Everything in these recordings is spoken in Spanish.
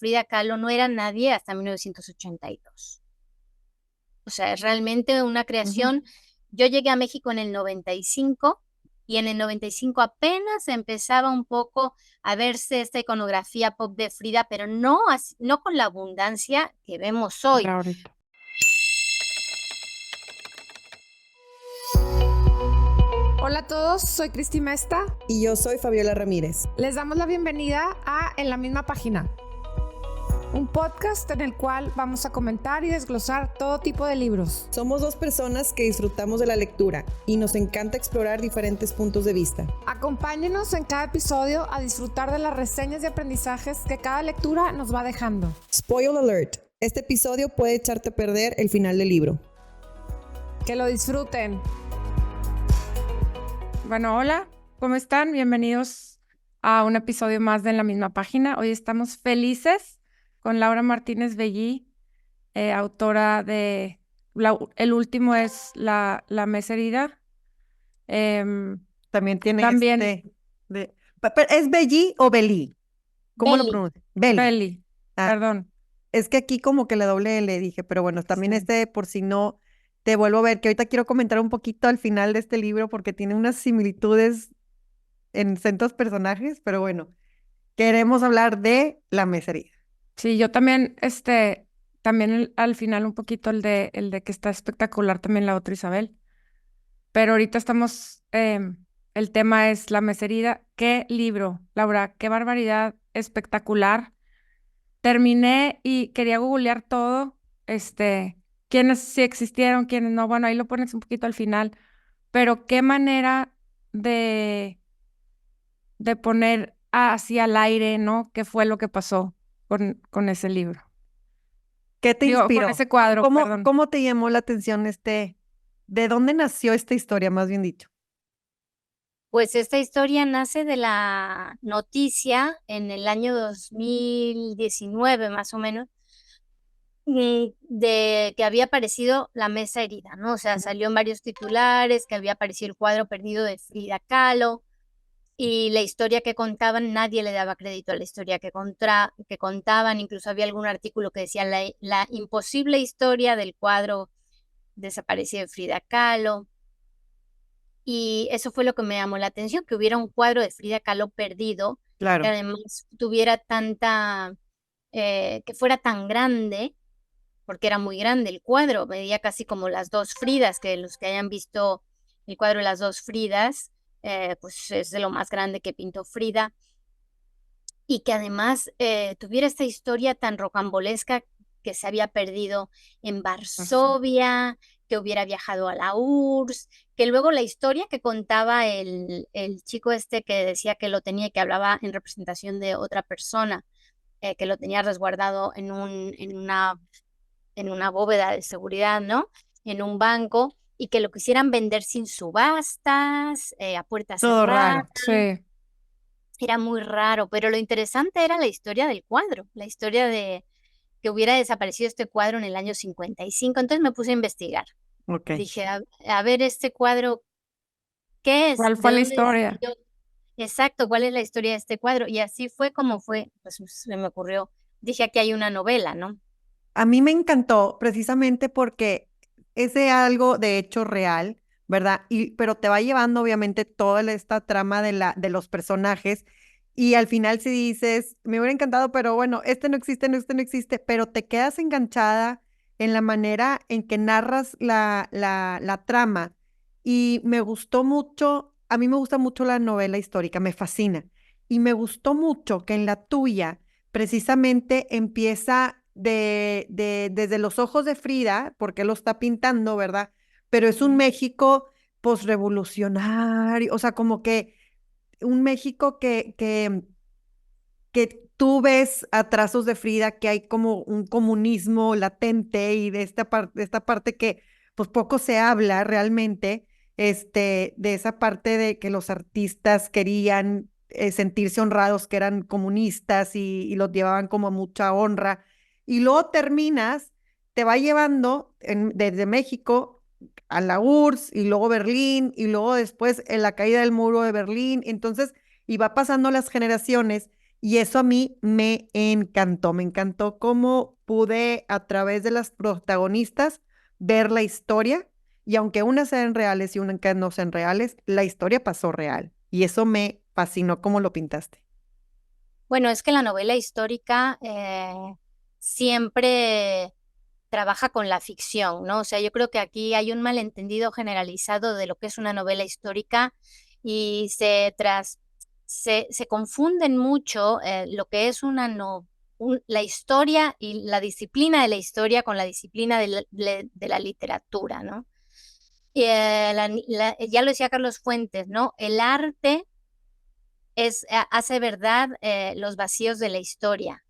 Frida Kahlo no era nadie hasta 1982. O sea, es realmente una Ujú. creación. Yo llegué a México en el 95 y en el 95 apenas empezaba un poco a verse esta iconografía pop de Frida, pero no con la abundancia que vemos De hoy. ahorita. Hola a todos, soy Cristi Mesta. Y yo soy Fabiola Ramírez. Les damos la bienvenida a En la misma página, un podcast en el cual vamos a comentar y desglosar todo tipo de libros. Somos dos personas que disfrutamos de la lectura y nos encanta explorar diferentes puntos de vista. Acompáñenos en cada episodio a disfrutar de las reseñas y aprendizajes que cada lectura nos va dejando. Spoiler alert, este episodio puede echarte a perder el final del libro. Que lo disfruten. Bueno, hola, ¿cómo están? Bienvenidos a un episodio más de En la misma página. Hoy estamos felices con Laura Martínez Bellí, autora de... el último es La Mesa Herida. También tiene También pero, ¿es Belli o Belí? ¿Cómo lo Belly. pronuncia? Belli. Belly, Ah, perdón. es que aquí como que la doble L dije, pero bueno, también Sí. por si no te vuelvo a ver, que ahorita quiero comentar un poquito al final de este libro porque tiene unas similitudes en ciertos personajes, pero bueno, queremos hablar de La Mesa Herida. Sí, yo también, también al final un poquito el de que está espectacular también la otra Isabel. Pero ahorita estamos, el tema es La Mesa Herida. ¿Qué libro, Laura? Qué barbaridad, espectacular. Terminé y quería googlear todo, quiénes sí existieron, quiénes no. Bueno, ahí lo pones un poquito al final. Pero qué manera de poner así al aire, ¿no? ¿Qué fue lo que pasó con ese libro? ¿Qué te Digo, con inspiró? ese cuadro, perdón. ¿Cómo te llamó la atención de dónde nació esta historia, más bien dicho? Pues esta historia nace de la noticia en el año 2019, más o menos, de que había aparecido la mesa herida, ¿no? O sea, salió en varios titulares que había aparecido el cuadro perdido de Frida Kahlo y la historia que contaban, nadie le daba crédito a la historia que contaban, incluso había algún artículo que decía la imposible historia del cuadro desaparecido de Frida Kahlo. Y eso fue lo que me llamó la atención, que hubiera un cuadro de Frida Kahlo perdido, que Claro, además tuviera que fuera tan grande, porque era muy grande el cuadro, medía casi como las dos Fridas, que los que hayan visto el cuadro de las dos Fridas, pues es de lo más grande que pintó Frida, y que además tuviera esta historia tan rocambolesca que se había perdido en Así. Varsovia, que hubiera viajado a la URSS, que luego la historia que contaba el chico este que decía que lo tenía y que hablaba en representación de otra persona, que lo tenía resguardado en una bóveda de seguridad, ¿no? En un banco, y que lo quisieran vender sin subastas, a puerta todo cerrada. raro. Sí. Era muy raro, pero lo interesante era la historia del cuadro, la historia de que hubiera desaparecido este cuadro en el año 55. Entonces me puse a investigar. Ok. Dije, a ver este cuadro, ¿qué es? ¿Cuál ¿De fue la dónde historia? salió? Exacto, ¿cuál es la historia de este cuadro? Y así fue como fue, pues se me ocurrió. Dije, aquí hay una novela, ¿no? A mí me encantó precisamente porque es de algo de hecho real, ¿verdad? Pero te va llevando obviamente toda esta trama de los personajes y al final si dices, me hubiera encantado, pero bueno, este no existe, no, este no existe, pero te quedas enganchada en la manera en que narras la trama y me gustó mucho, a mí me gusta mucho la novela histórica, me fascina y me gustó mucho que en la tuya precisamente empieza desde los ojos de Frida, porque lo está pintando, ¿verdad? Pero es un Ujú. México posrevolucionario, o sea, como que un México que tú ves a trazos de Frida que hay como un comunismo latente y de esta parte que pues poco se habla realmente, de esa parte de que los artistas querían sentirse honrados, que eran comunistas y los llevaban como a mucha honra. Y luego terminas, te va llevando desde México a la URSS y luego Berlín y luego después en la caída del muro de Berlín. Entonces, y va pasando las generaciones Y eso a mí me encantó cómo pude a través de las protagonistas ver la historia y aunque unas sean reales y unas que no sean reales, la historia pasó real y eso me fascinó cómo lo pintaste. Bueno, es que la novela histórica siempre trabaja con la ficción, ¿no? O sea, yo creo que aquí hay un malentendido generalizado de lo que es una novela histórica y se confunden mucho lo que es la historia y la disciplina de la historia con la disciplina de la literatura, ¿no? Y, ya lo decía Carlos Fuentes, ¿no? El arte hace verdad los vacíos de la historia.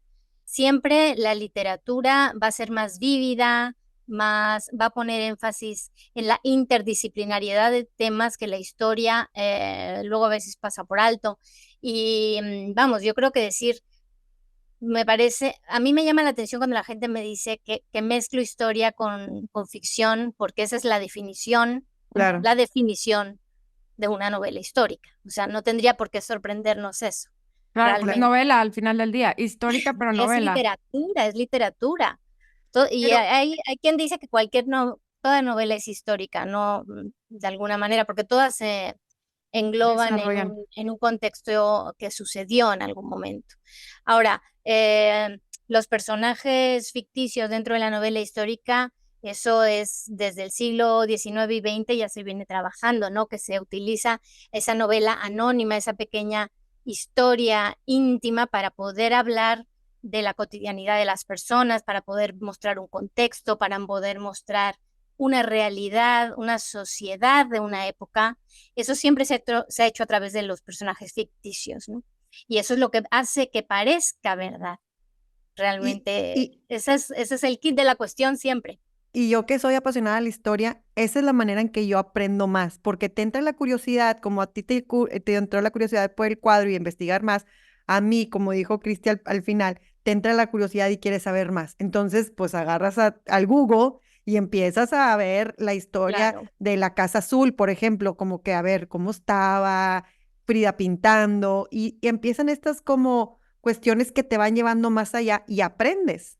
Siempre la literatura va a ser más vívida, va a poner énfasis en la interdisciplinariedad de temas que la historia luego a veces pasa por alto. Y vamos, yo creo que a mí me llama la atención cuando la gente me dice que mezclo historia con ficción, porque esa es Claro. la definición de una novela histórica. O sea, no tendría por qué sorprendernos eso, Claro, porque es realmente. novela al final del día, histórica, pero Es novela. literatura, es literatura. Y Pero hay quien dice que toda novela es histórica, no de alguna manera, porque todas se engloban Desarrollan. en un contexto que sucedió en algún momento. Ahora, los personajes ficticios dentro de la novela histórica, eso es desde el siglo XIX y XX ya se viene trabajando, ¿no? Que se utiliza esa novela anónima, esa pequeña historia íntima para poder hablar de la cotidianidad de las personas, para poder mostrar un contexto, para poder mostrar una realidad, una sociedad de una época. Eso siempre se ha hecho a través de los personajes ficticios, ¿no? Y eso es lo que hace que parezca verdad. y, Realmente, y, ese es el kit de la cuestión siempre. Y yo que soy apasionada de la historia, esa es la manera en que yo aprendo más, porque te entra la curiosidad, como a ti te entró la curiosidad por el cuadro y investigar más, a mí, como dijo Cristi al final, te entra la curiosidad y quieres saber más. Entonces, pues agarras al Google y empiezas a ver la historia Claro. de la Casa Azul, por ejemplo, como que a ver cómo estaba Frida pintando, y empiezan estas como cuestiones que te van llevando más allá y aprendes.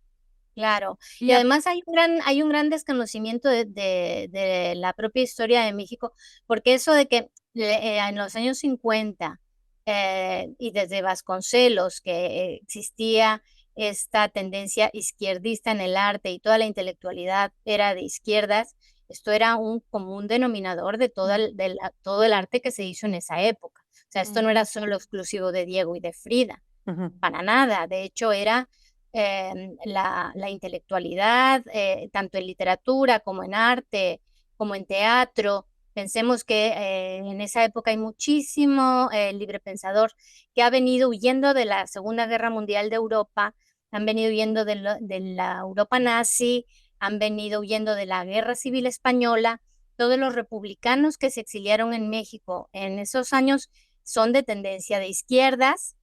Claro, y Y a- además hay un gran desconocimiento de la propia historia de México, porque eso de que en los años 50 y desde Vasconcelos, que existía esta tendencia izquierdista en el arte y toda la intelectualidad era de izquierdas, esto era un común denominador de todo el arte que se hizo en esa época. O sea, esto no era solo exclusivo de Diego y de Frida, Ujú. para nada. De hecho, era la intelectualidad, tanto en literatura como en arte, como en teatro. Pensemos que en esa época hay muchísimo libre pensador que ha venido huyendo de la Segunda Guerra Mundial de Europa, han venido huyendo de la Europa nazi, han venido huyendo de la Guerra Civil Española. Todos los republicanos que se exiliaron en México en esos años son de tendencia de izquierdas,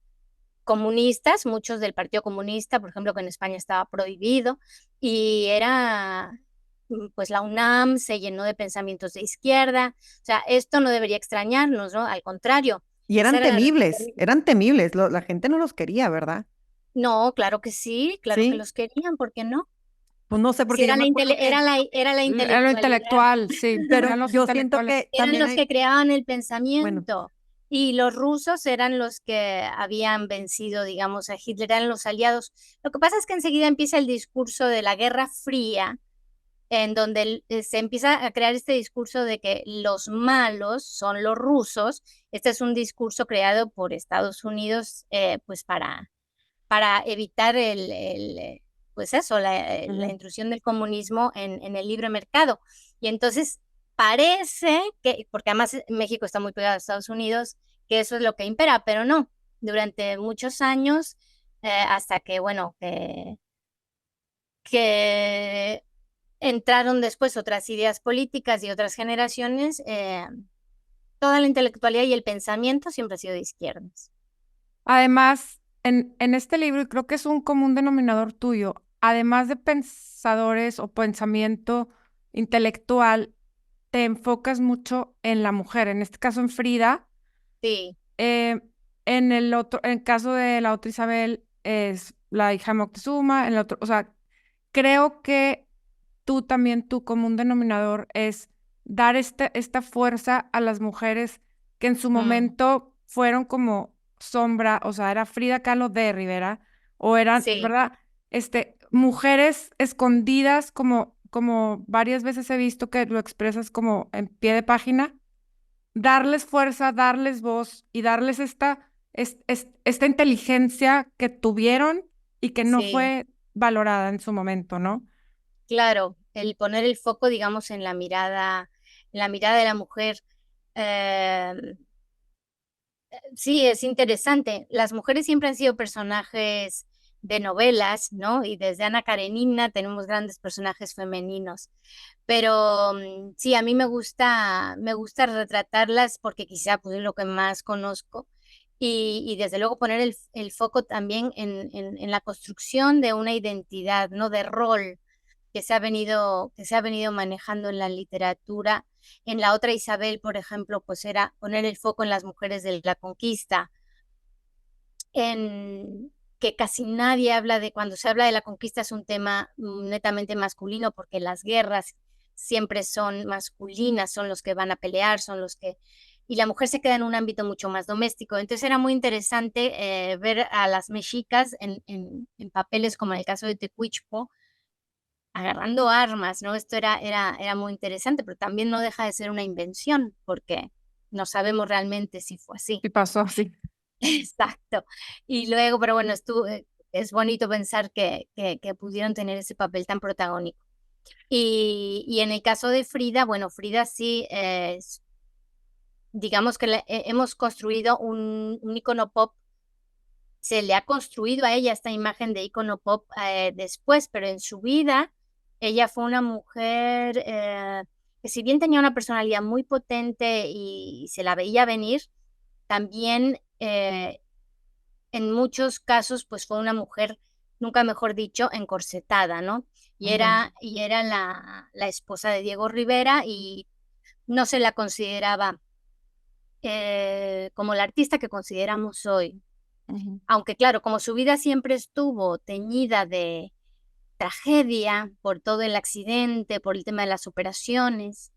comunistas, muchos del Partido Comunista, por ejemplo, que en España estaba prohibido, y pues la UNAM se llenó de pensamientos de izquierda. O sea, esto no debería extrañarnos, ¿no? Al contrario, Y esa era la... eran temibles, la gente no los quería, ¿verdad? No, claro que sí, claro que Sí, los querían, ¿por qué no? pues no sé, Si porque yo me acuerdo que, era la Era lo intelectualidad. intelectual, sí, pero eran los yo siento intelectuales. que Eran también los que hay, creaban el bueno, pensamiento y los rusos eran los que habían vencido, digamos, a Hitler, eran los aliados. Lo que pasa es que enseguida empieza el discurso de la Guerra Fría, en donde se empieza a crear este discurso de que los malos son los rusos. Este es un discurso creado por Estados Unidos, pues para evitar pues eso, la ujú. intrusión del comunismo en el libre mercado. Y entonces parece que, porque además México está muy pegado a Estados Unidos, que eso es lo que impera, pero no. Durante muchos años, hasta que, bueno, que entraron después otras ideas políticas y otras generaciones, toda la intelectualidad y el pensamiento siempre ha sido de izquierdas. Además, en este libro, y creo que es un común denominador tuyo, además de pensadores o pensamiento intelectual, te enfocas mucho en la mujer, en este caso en Frida. Sí, Eh, En el caso de la otra Isabel, es la hija de Moctezuma, en el otro, o sea, creo que tu común denominador es dar esta fuerza a las mujeres que en su Mm, momento fueron como sombra, o sea, era Frida Kahlo de Rivera, o eran, sí, ¿verdad? Mujeres escondidas, como varias veces he visto que lo expresas como en pie de página, darles fuerza, darles voz y darles esta inteligencia que tuvieron y que no sí, fue valorada en su momento, ¿no? claro, el poner el foco, digamos, en la mirada de la mujer. eh, Sí, es interesante. Las mujeres siempre han sido personajes de novelas, ¿no? Y desde Ana Karenina tenemos grandes personajes femeninos. Pero sí, a mí me gusta retratarlas porque quizá pues, es lo que más conozco. Y desde luego poner el foco también en la construcción de una identidad, ¿no? De rol que se ha venido manejando en la literatura. En la otra Isabel, por ejemplo, pues era poner el foco en las mujeres de la conquista, en que casi nadie habla de, cuando se habla de la conquista es un tema netamente masculino, porque las guerras siempre son masculinas, son los que van a pelear, son los que... Y la mujer se queda en un ámbito mucho más doméstico. Entonces era muy interesante ver a las mexicas en papeles como en el caso de Tecuichpo, agarrando armas, ¿no? Esto era muy interesante, pero también no deja de ser una invención, porque no sabemos realmente si fue así. Y pasó así. Exacto. Y luego, pero bueno, es bonito pensar que pudieron tener ese papel tan protagónico. Y en el caso de Frida, bueno, Frida sí es, digamos que hemos construido un icono pop, se le ha construido a ella esta imagen de icono pop después, pero en su vida ella fue una mujer que si bien tenía una personalidad muy potente y se la veía venir, también en muchos casos pues fue una mujer, nunca mejor dicho, encorsetada, ¿no? Y era la esposa de Diego Rivera y no se la consideraba como la artista que consideramos hoy. Ujú. Aunque claro, como su vida siempre estuvo teñida de tragedia por todo el accidente, por el tema de las operaciones,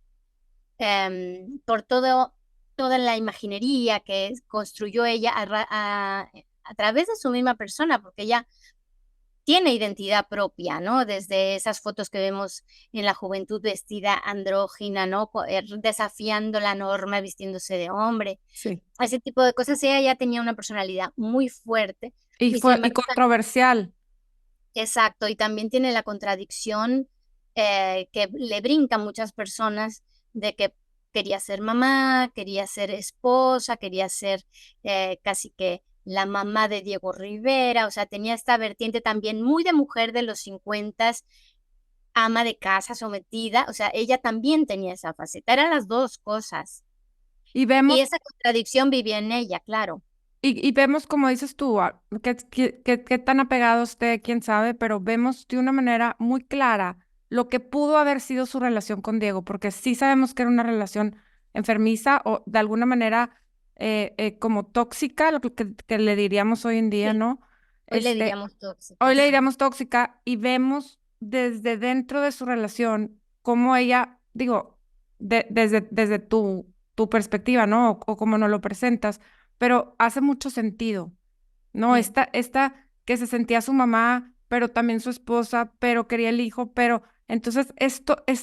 por toda la imaginería que construyó ella a través de su misma persona, porque ella tiene identidad propia, ¿no? Desde esas fotos que vemos en la juventud vestida andrógina, ¿no? Desafiando la norma, vistiéndose de hombre, Sí. ese tipo de cosas. Ella ya tenía una personalidad muy fuerte Y y sin fue embargo, controversial. exacto, y también tiene la contradicción que le brinca a muchas personas de que quería ser mamá, quería ser esposa, quería ser casi que la mamá de Diego Rivera, o sea, tenía esta vertiente también muy de mujer de los 50, ama de casa, sometida, o sea, ella también tenía esa faceta, eran las dos cosas, Y y vemos, esa contradicción vivía en ella, claro. y vemos, como dices tú, qué tan apegado esté, quién sabe, pero vemos de una manera muy clara lo que pudo haber sido su relación con Diego, porque sí sabemos que era una relación enfermiza o de alguna manera como tóxica, que le diríamos hoy en día, Sí, ¿no? hoy le Este, diríamos tóxica, Hoy le sí. diríamos tóxica y vemos desde dentro de su relación cómo ella, digo, desde tu perspectiva, ¿no? O cómo nos lo presentas, pero hace mucho sentido, ¿no? Mm. Esta que se sentía su mamá, pero también su esposa, pero quería el hijo, pero entonces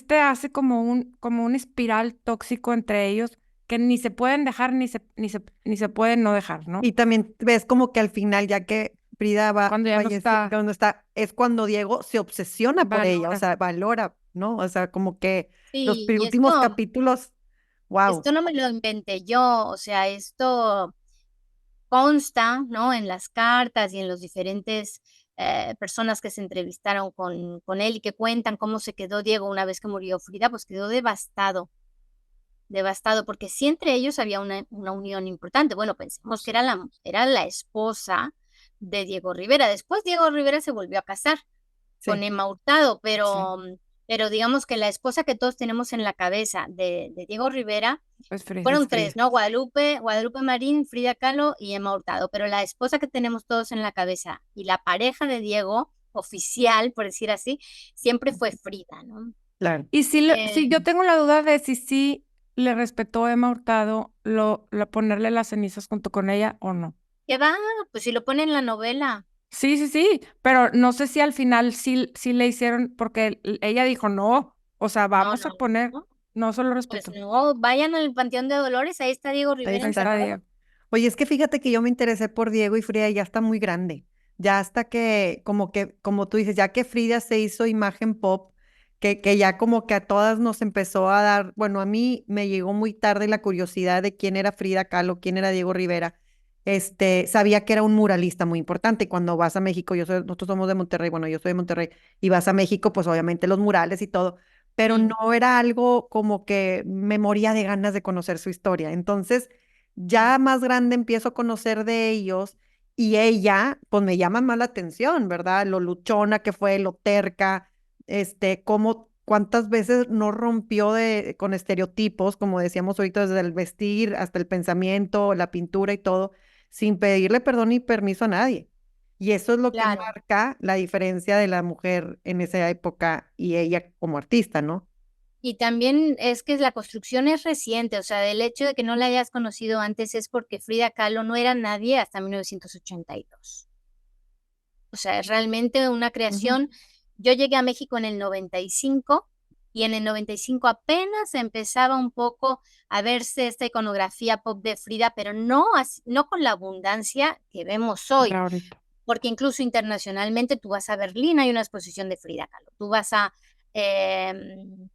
hace como un espiral tóxico entre ellos que ni se pueden dejar ni se pueden no dejar, ¿no? Y también ves como que al final, ya que Frida va Cuando ya no falleciendo, está, cuando está, es cuando Diego se obsesiona por ella, o valora. sea, valora, ¿no? O sea, como que los Sí, y últimos capítulos, wow. esto no me lo inventé yo, o sea, esto consta, ¿no? En las cartas y en los diferentes personas que se entrevistaron con él y que cuentan cómo se quedó Diego una vez que murió Frida, pues quedó devastado, devastado, porque sí entre ellos había una unión importante. Bueno, pensemos que era la esposa de Diego Rivera. Después Diego Rivera se volvió a casar con Sí, Emma Hurtado, Sí. pero digamos que la esposa que todos tenemos en la cabeza de Diego Rivera Es Frida. fueron Frida. tres, ¿no? Guadalupe Marín, Frida Kahlo y Emma Hurtado, pero la esposa que tenemos todos en la cabeza y la pareja de Diego, oficial, por decir así, siempre fue Frida, ¿no? Claro. Y sí, Eh, yo tengo la duda de si sí le respetó a Emma Hurtado ponerle las cenizas junto con ella o no. ¿Qué va? Pues si lo pone en la novela. Sí, pero no sé si al final sí le hicieron, porque ella dijo no, o sea, vamos a poner, no. no solo Pues respetó. no, vayan al Panteón de Dolores, ahí está Diego Rivera está. Ahí está enterrado. Oye, es que fíjate que yo me interesé por Diego y Frida y ya está muy grande. Ya hasta que, como tú dices, ya que Frida se hizo imagen pop, que ya como que a todas nos empezó a dar, bueno, a mí me llegó muy tarde la curiosidad de quién era Frida Kahlo, quién era Diego Rivera. Sabía que era un muralista muy importante. Y cuando vas a México, nosotros somos de Monterrey, bueno, yo soy de Monterrey, y vas a México, pues obviamente los murales y todo, pero Mm. no era algo como que me moría de ganas de conocer su historia. Entonces, ya más grande empiezo a conocer de ellos y ella, pues me llama más la atención, ¿verdad? Lo luchona que fue, lo terca, cuántas veces no rompió con estereotipos, como decíamos ahorita, desde el vestir hasta el pensamiento, la pintura y todo, sin pedirle perdón ni permiso a nadie. Y eso es lo que Claro. marca la diferencia de la mujer en esa época y ella como artista, ¿no? Y también es que la construcción es reciente, o sea, del hecho de que no la hayas conocido antes es porque Frida Kahlo no era nadie hasta 1982. O sea, es realmente una creación. Yo llegué a México en el 95 y en el 95 apenas empezaba un poco a verse esta iconografía pop de Frida, pero no con la abundancia que vemos hoy, Ya ahorita. porque incluso internacionalmente tú vas a Berlín, hay una exposición de Frida Kahlo, tú vas em,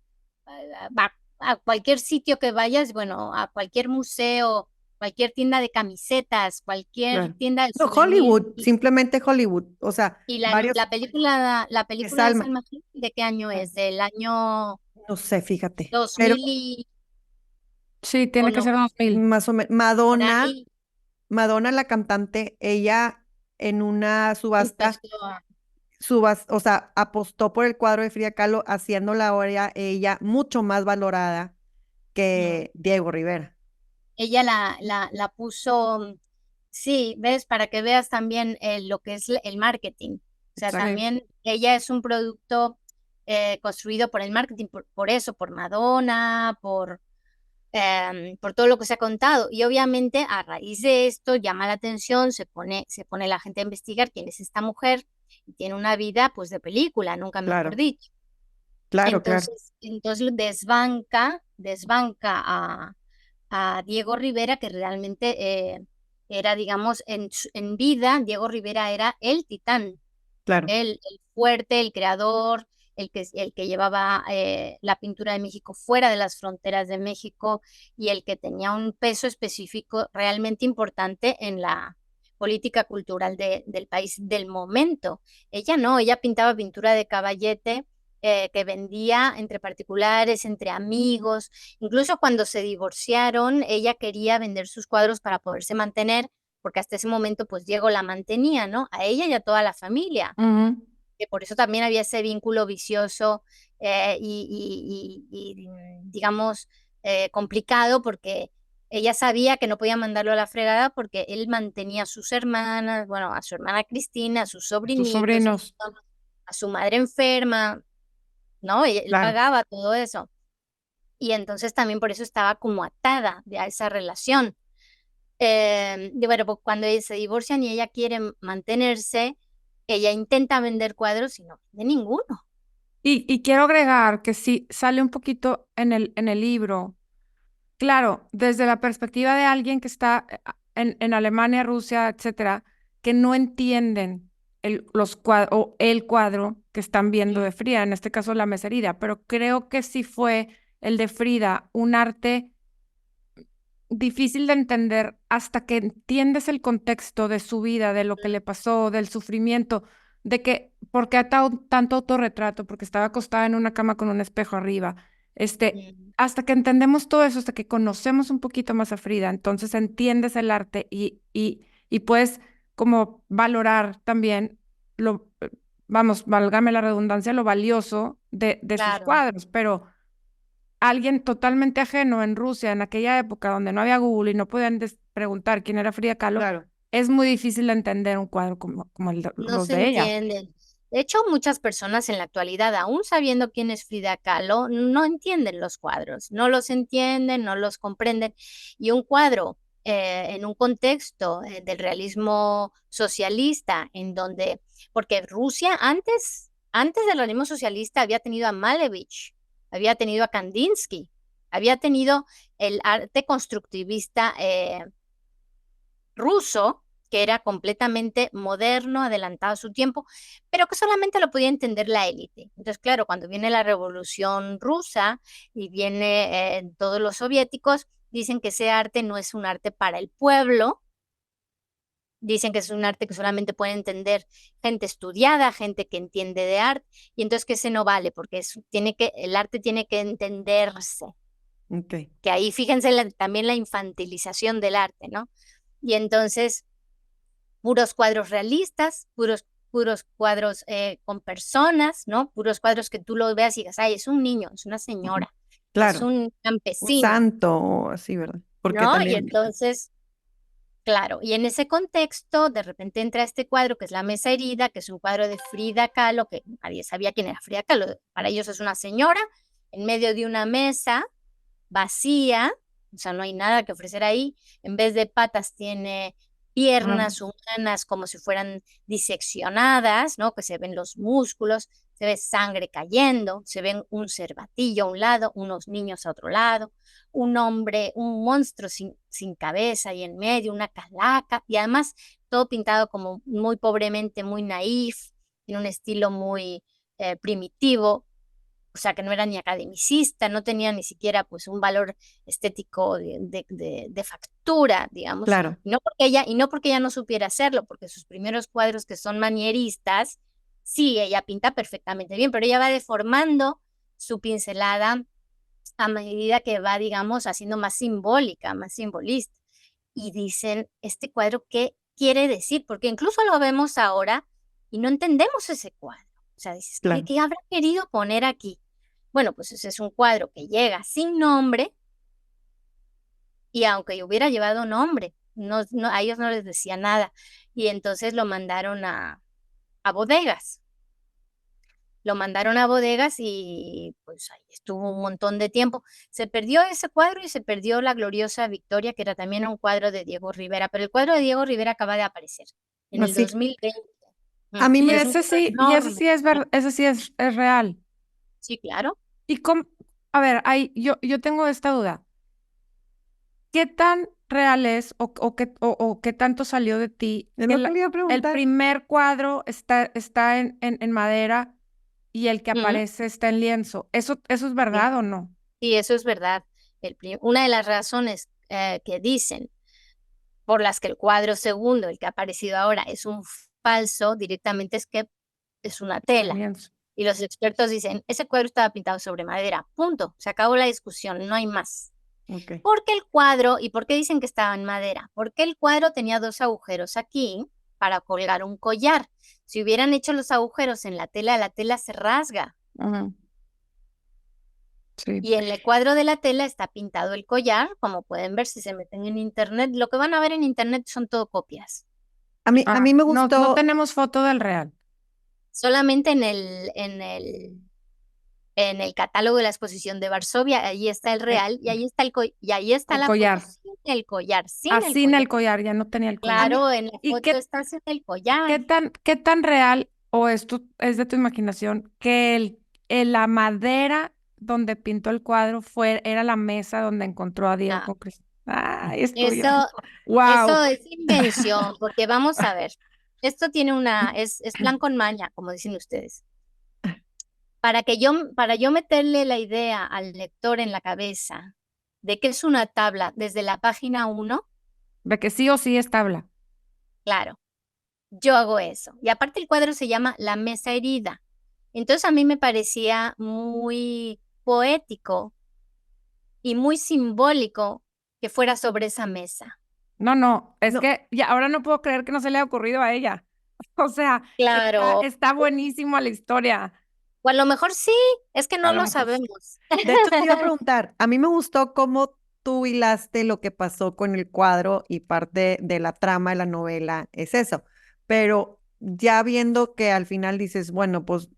a cualquier sitio que vayas, bueno, a cualquier museo, cualquier tienda de camisetas, cualquier Claro. tienda de No, souvenirs. Hollywood, simplemente Hollywood, o sea, Y varios, la película de de Salma, Salma Hayek, ¿de qué año es? Del año no sé, fíjate, pero 2000 y, Sí, o tiene que no, ser 2000. más o menos, por ahí Madonna la cantante, ella en una subasta, empezó a... o sea, apostó por el cuadro de Frida Kahlo, haciéndola ahora ella mucho más valorada Mm. que Diego Rivera. Ella la puso, sí, ves, para que veas también lo que es el marketing. O sea, Exacto. también ella es un producto construido por el marketing, por eso, por Madonna, por todo lo que se ha contado. Y obviamente a raíz de esto llama la atención, se pone la gente a investigar quién es esta mujer y tiene una vida pues de película, nunca mejor Claro, dicho. claro. Entonces desbanca a Diego Rivera, que realmente era, digamos, en vida, Diego Rivera era el titán, Claro. el fuerte, el creador, el que llevaba la pintura de México fuera de las fronteras de México y el que tenía un peso específico realmente importante en la política cultural del país del momento. Ella no, ella pintaba pintura de caballete. Que vendía entre particulares, entre amigos, incluso cuando se divorciaron, ella quería vender sus cuadros para poderse mantener, porque hasta ese momento pues Diego la mantenía, ¿no? A ella y a toda la familia, Ujú. que por eso también había ese vínculo vicioso digamos, complicado, porque ella sabía que no podía mandarlo a la fregada porque él mantenía a sus hermanas, bueno, a su hermana Cristina, a sus Tus sobrinitos, sobrinos. a su madre enferma, ¿no? Él Claro. pagaba todo eso. Y entonces también por eso estaba como atada a esa relación. Y bueno, pues cuando se divorcian y ella quiere mantenerse, ella intenta vender cuadros y no vende ninguno. Y quiero agregar que sí sale un poquito en el libro. Claro, desde la perspectiva de alguien que está en Alemania, Rusia, etcétera, que no entienden o el cuadro que están viendo de Frida, en este caso la meserida, pero creo que sí fue el de Frida un arte difícil de entender hasta que entiendes el contexto de su vida, de lo que le pasó, del sufrimiento, de que, porque ha tanto autorretrato, porque estaba acostada en una cama con un espejo arriba, Mm. hasta que entendemos todo eso, hasta que conocemos un poquito más a Frida, entonces entiendes el arte y puedes como valorar también vamos, válgame la redundancia, lo valioso de sus Claro. cuadros, pero alguien totalmente ajeno en Rusia, en aquella época donde no había Google y no podían preguntar quién era Frida Kahlo, Claro. es muy difícil entender un cuadro como No los se de ella. entienden. De hecho, muchas personas en la actualidad, aún sabiendo quién es Frida Kahlo, no entienden los cuadros, no los entienden, no los comprenden. Y un cuadro en un contexto del realismo socialista, en donde, porque Rusia antes del realismo socialista había tenido a Malevich, había tenido a Kandinsky, había tenido el arte constructivista ruso, que era completamente moderno, adelantado a su tiempo, pero que solamente lo podía entender la élite. Entonces, claro, cuando viene la Revolución Rusa y viene todos los soviéticos, dicen que ese arte no es un arte para el pueblo, dicen que es un arte que solamente puede entender gente estudiada, gente que entiende de arte, y entonces que ese no vale, porque el arte tiene que entenderse, Ok. que ahí fíjense también la infantilización del arte, ¿no? Y entonces puros cuadros realistas, puros cuadros con personas, ¿no? Puros cuadros que tú lo veas y digas, ay, es un niño, es una señora, es Claro. un Un campesino, santo o así, ¿verdad? Porque ¿no? Y también, entonces, claro, y en ese contexto, de repente entra este cuadro que es La Mesa Herida, que es un cuadro de Frida Kahlo, que nadie sabía quién era Frida Kahlo, para ellos es una señora en medio de una mesa vacía, o sea, no hay nada que ofrecer ahí. En vez de patas tiene piernas humanas como si fueran diseccionadas, ¿no? Que se ven los músculos, se ve sangre cayendo, se ven un cervatillo a un lado, unos niños a otro lado, un hombre, un monstruo sin cabeza y en medio, una calaca, y además todo pintado como muy pobremente, muy naif, en un estilo muy primitivo, o sea, que no era ni academicista, no tenía ni siquiera pues un valor estético de factura, digamos, claro. y no porque ella no supiera hacerlo, porque sus primeros cuadros que son manieristas, sí, ella pinta perfectamente bien, pero ella va deformando su pincelada a medida que va, digamos, haciendo más simbólica, más simbolista. Y dicen, este cuadro, ¿qué quiere decir? Porque incluso lo vemos ahora y no entendemos ese cuadro. O sea, dices, Claro. ¿qué habrá querido poner aquí? Bueno, pues ese es un cuadro que llega sin nombre y aunque hubiera llevado nombre, a ellos no les decía nada. Y entonces lo mandaron a bodegas. Lo mandaron a bodegas y pues ahí estuvo un montón de tiempo. Se perdió ese cuadro y se perdió la gloriosa Victoria, que era también un cuadro de Diego Rivera, pero el cuadro de Diego Rivera acaba de aparecer en el Así, 2020. a mí Y Y me, es un cuadro ese enorme. sí ese sí es real. Sí, claro. Y cómo, a ver, yo tengo esta duda. ¿Qué tan real es o qué tanto salió de ti es que lo que le iba a el preguntar. primer cuadro está en madera y el que Ujú, aparece está en lienzo? ¿Eso es sí. verdad o no? Sí, eso es verdad. Una de las razones que dicen por las que el cuadro segundo, el que ha aparecido ahora, es un falso, directamente es que es una Está en tela. lienzo. Y los expertos dicen, ese cuadro estaba pintado sobre madera, punto, se acabó la discusión, no hay más. Ok. ¿Por qué el cuadro, y por qué dicen que estaba en madera? Porque el cuadro tenía dos agujeros aquí para colgar un collar. Si hubieran hecho los agujeros en la tela se rasga. Ajá. Sí. Y en el cuadro de la tela está pintado el collar, como pueden ver si se meten en internet. Lo que van a ver en internet son todo copias. A mí me No gustó, tenemos foto del real. Solamente en el catálogo de la exposición de Varsovia, ahí está el El, real y ahí está y ahí está el la foto collar. sin el collar, sin el Así en collar. el collar, ya no tenía el collar. Claro, en la ¿Y foto está sin el collar. qué tan real o esto es de tu imaginación que la madera donde pintó el cuadro era la mesa donde encontró a Diego No, con Cristo? Ay, estoy eso, llorando. Wow. eso es invención, porque vamos a ver, esto tiene es plan con maña, como dicen ustedes. Para yo meterle la idea al lector en la cabeza de que es una tabla desde la página 1, De que sí o sí es tabla. claro, yo hago eso. Y aparte el cuadro se llama La Mesa Herida. Entonces a mí me parecía muy poético y muy simbólico que fuera sobre esa mesa. No, es no, que ya ahora no puedo creer que no se le haya ocurrido a ella. O sea, Claro, está buenísima la historia. o a lo mejor sí, es que A no lo lo mejor sí. sabemos. De hecho, te iba a preguntar, a mí me gustó cómo tú hilaste lo que pasó con el cuadro y parte de la trama de la novela es eso, pero ya viendo que al final dices, bueno, pues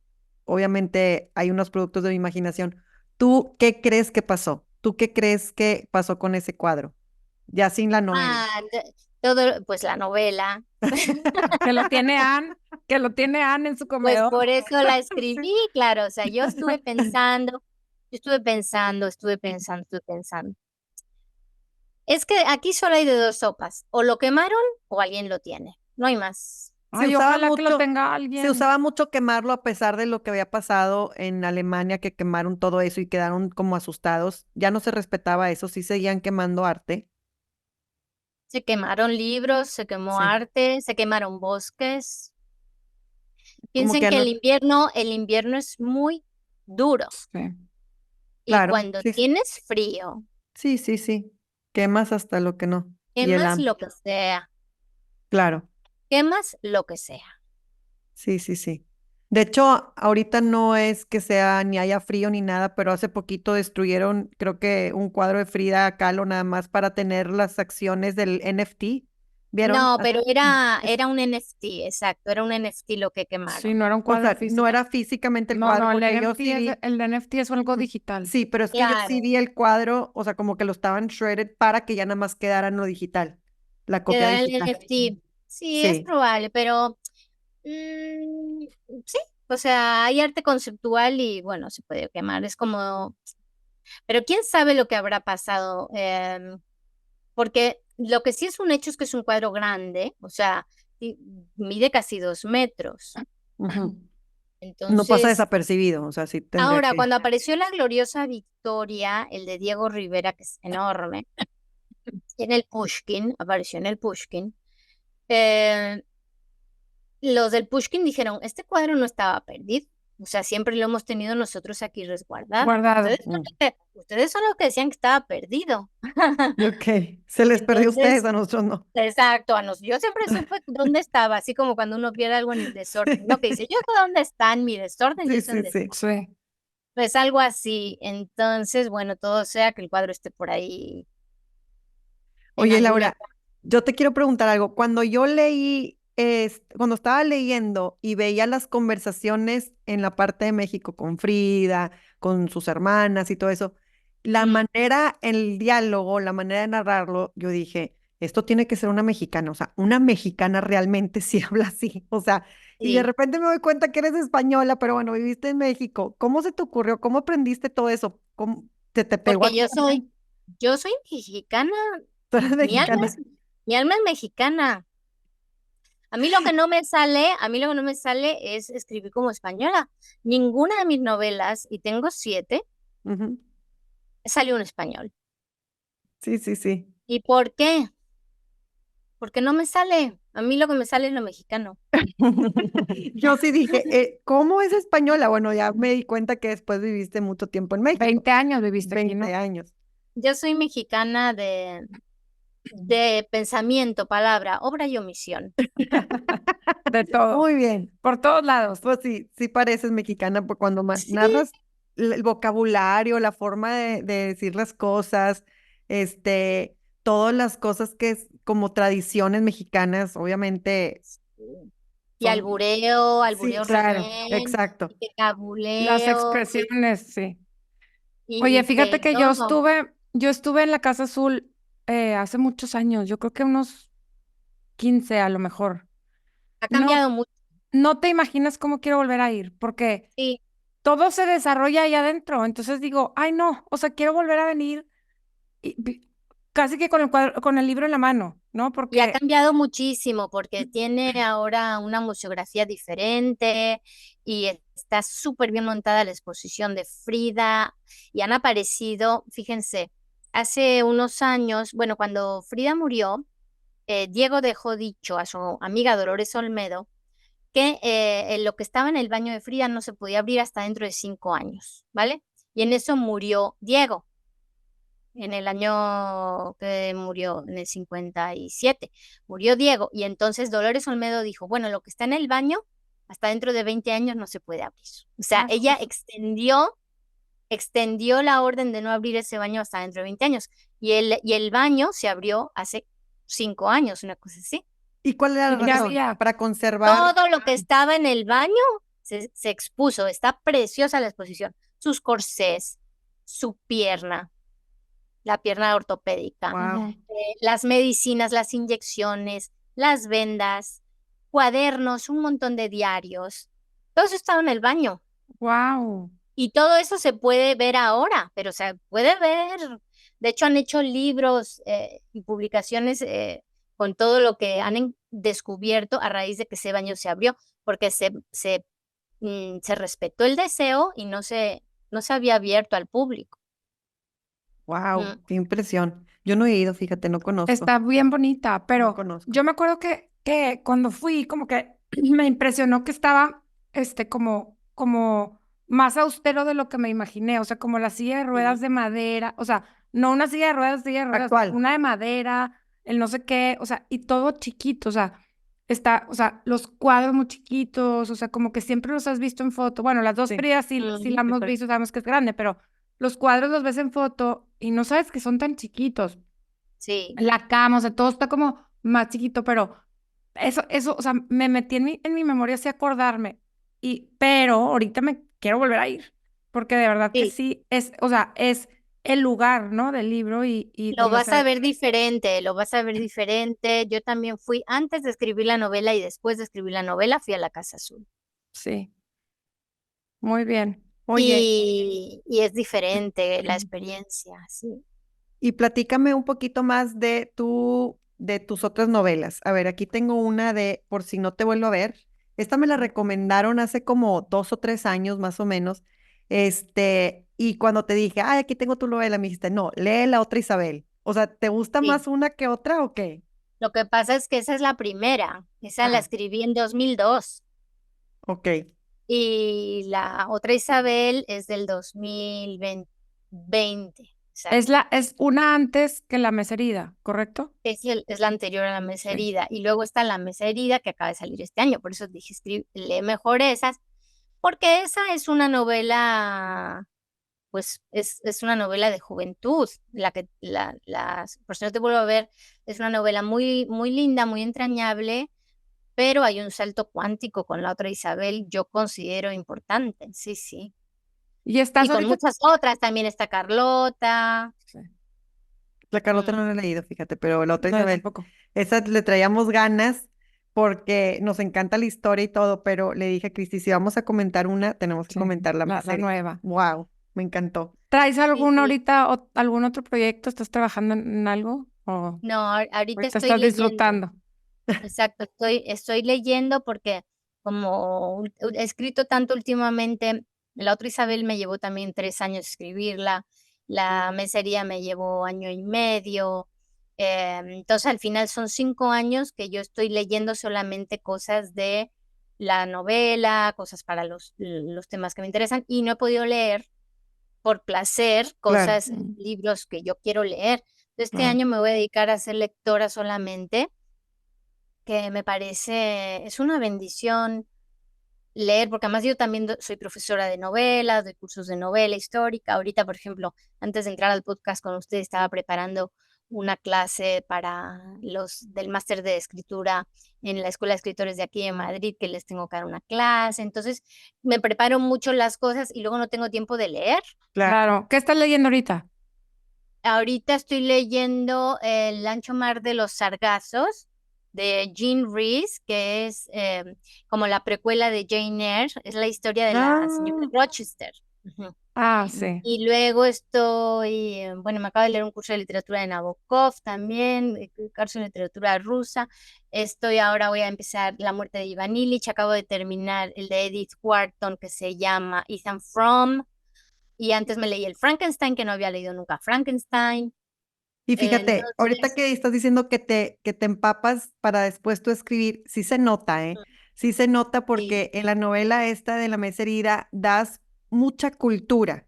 obviamente hay unos productos de mi imaginación, ¿tú qué crees que pasó? ¿Tú qué crees que pasó con ese cuadro? Ya sin la novela. Todo, pues la novela, Que lo tiene Anne, que lo tiene Anne en su pues comedor. por eso la Sí. escribí, claro, o sea, yo estuve pensando. Es que aquí solo hay de dos sopas, o lo quemaron o alguien lo tiene, no hay más. Se Ay, usaba ojalá que lo mucho, tenga se alguien. usaba mucho quemarlo a pesar de lo que había pasado en Alemania, que quemaron todo eso y quedaron como asustados. Ya no se respetaba eso, sí seguían quemando arte. Se quemaron libros, se quemó Sí, arte, se quemaron bosques. como que Piensen ya que no, el invierno es muy duro Sí. y claro, cuando sí, tienes frío, sí, sí, sí. Quemas hasta lo que no. Y el quemas hambre, lo que sea, claro, quemas lo que sea. sí, sí, sí. De hecho, ahorita no es que sea ni haya frío ni nada, pero hace poquito destruyeron, creo que un cuadro de Frida Kahlo nada más para tener las acciones del NFT. ¿Vieron? No, pero era un NFT, exacto, era un NFT lo que Sí, quemaron. no era un O cuadro sea, no físico. era físicamente el No, cuadro, no, porque yo sí vi, El de NFT es algo digital. sí, pero es que yo sí Claro, vi el cuadro, o sea, como que lo estaban shredded para que ya nada más quedara en lo digital, la copia queda el digital. NFT. Sí, es Sí, probable, pero mm, sí, o sea, hay arte conceptual y bueno, se puede quemar, es como, pero quién sabe lo que habrá pasado. Porque lo que sí es un hecho es que es un cuadro grande, o sea, mide casi 2 metros. ujú. No pasa Entonces, desapercibido, o sea, sí tendría ahora, que. cuando apareció la gloriosa Victoria, el de Diego Rivera, que es enorme, en el Pushkin, apareció en el Pushkin, eh, los del Pushkin dijeron, este cuadro no estaba perdido. O sea, siempre lo hemos tenido nosotros aquí resguardado. Guardado. Ustedes son los que decían que estaba perdido. Ok, se les perdió a ustedes, Entonces, a nosotros no. exacto, yo siempre supe dónde estaba, así como cuando uno pierde algo en el desorden, ¿no? Que dice, yo sé dónde está en mi desorden, yo Sí, sé sí, dónde está. sí. Sí. Pues algo así. Entonces, bueno, todo sea que el cuadro esté por ahí en Oye, alguna. Laura, yo te quiero preguntar algo. Cuando yo leí, cuando estaba leyendo y veía las conversaciones en la parte de México con Frida, con sus hermanas y todo eso, la Mm, manera, el diálogo, la manera de narrarlo, yo dije, esto tiene que ser una mexicana, o sea, una mexicana realmente sí habla así, o sea, y de sí, repente me doy cuenta que eres española, pero bueno, viviste en México. ¿Cómo se te ocurrió? ¿Cómo aprendiste todo eso? ¿Cómo te pegó a porque ti? yo soy mexicana, ¿Tú eres mi alma mexicana? es, mi alma es mexicana. A mí lo que no me sale es escribir como española. Ninguna de mis novelas, y tengo 7, Ujú. salió en español. Sí, sí, sí. ¿Y por qué? Porque no me sale. A mí lo que me sale es lo mexicano. Yo sí dije, ¿cómo es española? Bueno, ya me di cuenta que después viviste mucho tiempo en México, 20 años viviste aquí, 20 ¿no? años. Yo soy mexicana de pensamiento, palabra, obra y omisión. De todo. Muy bien. Por todos lados. Pues sí, sí pareces mexicana por cuando Sí, narras el vocabulario, la forma de decir las cosas, todas las cosas que es como tradiciones mexicanas, obviamente y son, albureo, sí, albureo claro, reñén, exacto. y que Las cabuleo, expresiones, sí. y Oye, fíjate que que todo. yo estuve en la Casa Azul hace muchos años, yo creo que unos 15 a lo mejor. Ha No, cambiado mucho. no te imaginas cómo quiero volver a ir, porque Sí, todo se desarrolla ahí adentro. Entonces digo, ay no, o sea, quiero volver a venir casi que con el cuadro, con el libro en la mano, ¿no? y ha Porque cambiado muchísimo porque tiene ahora una museografía diferente y está súper bien montada la exposición de Frida y han aparecido, fíjense, hace unos años, bueno, cuando Frida murió, Diego dejó dicho a su amiga Dolores Olmedo que lo que estaba en el baño de Frida no se podía abrir hasta dentro de 5 años, ¿vale? Y en eso murió Diego. en el año que murió, en el 57, murió Diego, y entonces Dolores Olmedo dijo, bueno, lo que está en el baño, hasta dentro de 20 años no se puede abrir. O sea, Ah, ella justo. extendió la orden de no abrir ese baño hasta dentro de 20 años, y el baño se abrió hace 5 años, una cosa así. ¿Y cuál era la Ya razón? había. Para conservar. Todo lo que estaba en el baño se expuso, está preciosa la exposición. Sus corsés, su pierna, la pierna ortopédica, Wow. Ujú. las medicinas, las inyecciones, las vendas, cuadernos, un montón de diarios. Todo eso estaba en el baño. Wow. Y todo eso se puede ver ahora, pero se puede ver. De hecho, han hecho libros y publicaciones con todo lo que han descubierto a raíz de que ese baño se abrió, porque se respetó el deseo y no se había abierto al público. Wow, qué impresión. Yo no he ido, fíjate, no conozco. Está bien bonita, No pero conozco. yo me acuerdo que cuando fui, como que me impresionó que estaba, como más austero de lo que me imaginé, o sea, como la silla de ruedas Sí. de madera, o sea, no una silla de ruedas, Actual. una de madera, el no sé qué, o sea, y todo chiquito, o sea, o sea, los cuadros muy chiquitos, o sea, como que siempre los has visto en foto. Bueno, las dos Sí. frías sí la hemos visto, sabemos que es grande, pero los cuadros los ves en foto y no sabes que son tan chiquitos. Sí. La cama, o sea, todo está como más chiquito, pero eso, o sea, me metí en mi memoria así acordarme, pero ahorita me quiero volver a ir, porque de verdad que Sí, sí, o sea, es el lugar, ¿no? Del libro y lo donde vas a se... ver diferente, lo vas a ver diferente. Yo también fui antes de escribir la novela y después de escribir la novela, fui a la Casa Azul. Sí, muy bien. Oye, Y es diferente la experiencia, sí. y platícame un poquito más de tus otras novelas. A ver, aquí tengo una de Por si no te vuelvo a ver. Esta me la recomendaron hace como 2 o 3 años más o menos. Y cuando te dije, ay, aquí tengo tu novela, me dijiste, no, lee la otra Isabel. O sea, ¿te gusta Sí. más una que otra o qué? Lo que pasa es que esa es la primera, esa la Ah, escribí en 2002 ok. y la otra Isabel es del 2020. Exacto. Es una antes que La Mesa Herida, ¿correcto? Es la anterior a la mesa Sí. herida y luego está la mesa herida que acaba de salir este año, por eso dije, lee mejor esas, porque esa es una novela, pues es una novela de juventud, por si no te vuelvo a ver, es una novela muy, muy linda, muy entrañable, pero hay un salto cuántico con la otra Isabel, yo considero importante, sí, sí. Y estás Y con ahorita... muchas otras, también está Carlota. Sí. La Carlota mm, no la he leído, fíjate, pero la otra No, yo Isabel, tampoco. esa le traíamos ganas porque nos encanta la historia y todo, pero le dije a Cristi, si vamos a comentar una, tenemos que Sí, comentar la la serie. nueva. Wow, me encantó. ¿Traes sí, alguna sí. ahorita o algún otro proyecto? ¿Estás trabajando en algo? ¿O No, ahorita ahorita estoy estás leyendo. disfrutando? Exacto, estoy leyendo porque como he escrito tanto últimamente, la otra Isabel me llevó también 3 años escribirla, la mesería me llevó año y medio, entonces al final son 5 años que yo estoy leyendo solamente cosas de la novela, cosas para los temas que me interesan y no he podido leer por placer Claro. cosas, libros que yo quiero leer. Este Claro. año me voy a dedicar a ser lectora solamente que me parece, es una bendición leer, porque además yo también soy profesora de novelas, doy cursos de novela histórica. Ahorita, por ejemplo, antes de entrar al podcast con ustedes, estaba preparando una clase para los del máster de escritura en la Escuela de Escritores de aquí en Madrid, que les tengo que dar una clase. Entonces, me preparo mucho las cosas y luego no tengo tiempo de leer. Claro. Claro. ¿Qué estás leyendo ahorita? Ahorita estoy leyendo El ancho mar de los sargazos de Jean Rhys, que es como la precuela de Jane Eyre, es la historia de la señora Ah, Rochester. Ujú. Sí. Y luego estoy, bueno, me acabo de leer un curso de literatura de Nabokov también, curso de literatura rusa. Ahora voy a empezar La muerte de Ivan Illich, acabo de terminar el de Edith Wharton que se llama Ethan Frome. Y antes me leí el Frankenstein, que no había leído nunca Frankenstein. y fíjate, ahorita Entonces, que estás diciendo que te empapas para después tú escribir, sí se nota, ¿eh? Sí se nota sí, porque en la novela esta de La mesa herida das mucha cultura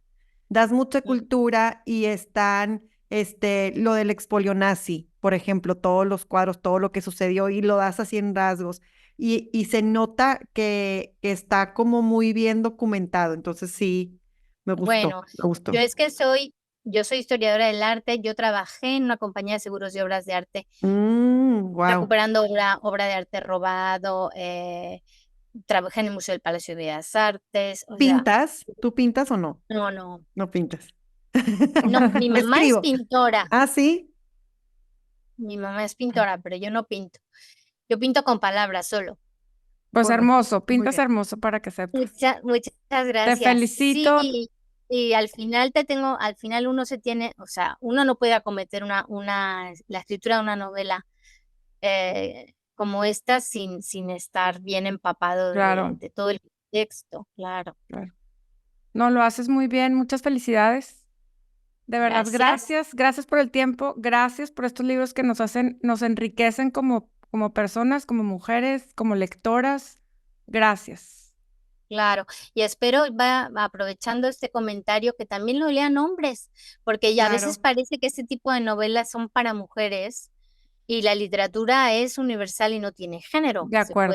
y están lo del expolio nazi, por ejemplo, todos los cuadros, todo lo que sucedió y lo das así en rasgos. Y se nota que está como muy bien documentado. Entonces sí, me gustó, Bueno, me gustó. yo soy historiadora del arte, yo trabajé en una compañía de seguros de obras de arte, Wow. recuperando obra de arte robado, trabajé en el Museo del Palacio de Bellas Artes, o sea, ¿Pintas? ¿Tú pintas o no? no, No pintas. no, mi mamá es Escribo. pintora, Ah, sí. mi mamá es pintora, pero yo no pinto, yo pinto con palabras solo. Pues Bueno, hermoso, muy pintas bien. hermoso para que sepas. Muchas Te gracias. felicito. Sí, y al final uno se tiene, o sea, uno no puede acometer la escritura de una novela como esta sin estar bien empapado Claro, de todo el texto, claro. claro. No, lo haces muy bien. Muchas felicidades. De verdad, Gracias. gracias por el tiempo, gracias por estos libros que nos enriquecen como personas, como mujeres, como lectoras. Gracias. Claro, y espero, aprovechando este comentario, que también lo lean hombres, porque ya a veces Claro. parece que este tipo de novelas son para mujeres y la literatura es universal y no tiene género. De acuerdo,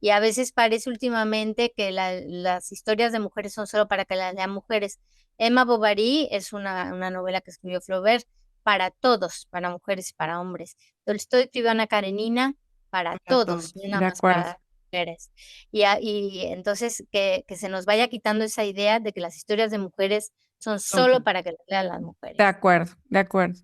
Y a veces parece últimamente que las historias de mujeres son solo para que las lean mujeres. Emma Bovary es una novela que escribió Flaubert para todos, para mujeres y para hombres. Tolstói escribió Ana Karenina para Para todos. todos, no de nada más acuerdo. para mujeres. Y entonces que se nos vaya quitando esa idea de que las historias de mujeres son solo para que las lean las De mujeres. acuerdo, de acuerdo.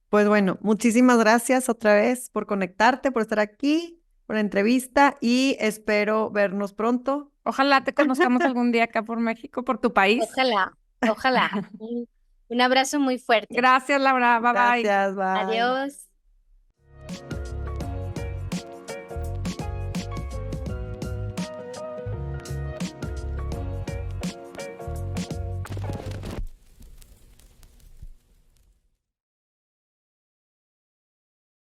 Pues bueno, muchísimas gracias otra vez por conectarte, por estar aquí, por la entrevista y espero vernos pronto. Ojalá te conozcamos algún día acá por México, por tu país. Ojalá, ojalá. Un abrazo muy fuerte. Gracias, Laura. Bye bye. Gracias, bye. Adiós.